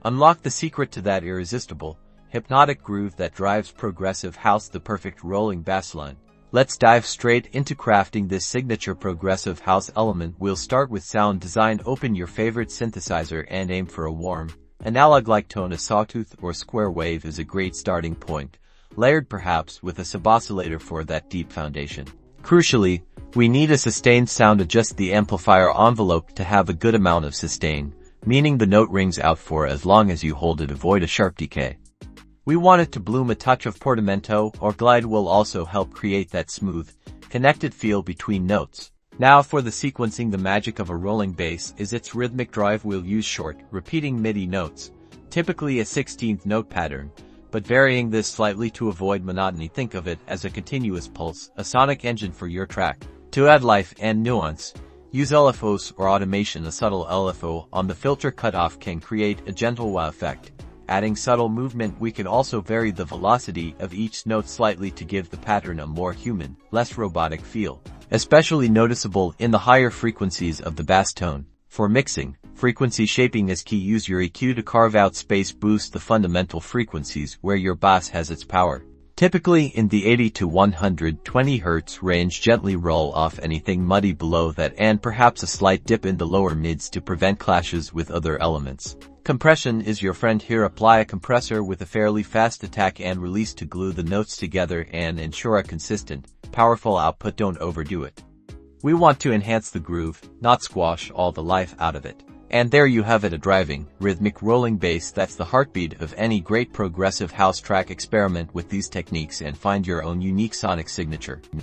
Unlock the secret to that irresistible, hypnotic groove that drives progressive house, the perfect rolling bassline. Let's dive straight into crafting this signature progressive house element. We'll start with sound design. Open your favorite synthesizer and aim for a warm, analog-like tone. A sawtooth or square wave is a great starting point, layered perhaps with a suboscillator for that deep foundation. Crucially, we need a sustained sound. Adjust the amplifier envelope to have a good amount of sustain, meaning the note rings out for as long as you hold it. Avoid a sharp decay. We want it to bloom. A touch of portamento or glide will also help create that smooth, connected feel between notes. Now for the sequencing. The magic of a rolling bass is its rhythmic drive. We'll use short, repeating MIDI notes, typically a 16th note pattern, but varying this slightly to avoid monotony. Think of it as a continuous pulse, a sonic engine for your track. To add life and nuance, use LFOs or automation. A subtle LFO on the filter cutoff can create a gentle wah effect. Adding subtle movement, we can also vary the velocity of each note slightly to give the pattern a more human, less robotic feel, especially noticeable in the higher frequencies of the bass tone. For mixing, frequency shaping is key. Use your EQ to carve out space. Boost the fundamental frequencies where your bass has its power, typically in the 80 to 120 Hz range. Gently roll off anything muddy below that and perhaps a slight dip in the lower mids to prevent clashes with other elements. Compression is your friend here. Apply a compressor with a fairly fast attack and release to glue the notes together and ensure a consistent, powerful output. Don't overdo it. We want to enhance the groove, not squash all the life out of it. And there you have it, a driving, rhythmic rolling bass that's the heartbeat of any great progressive house track. Experiment with these techniques and find your own unique sonic signature.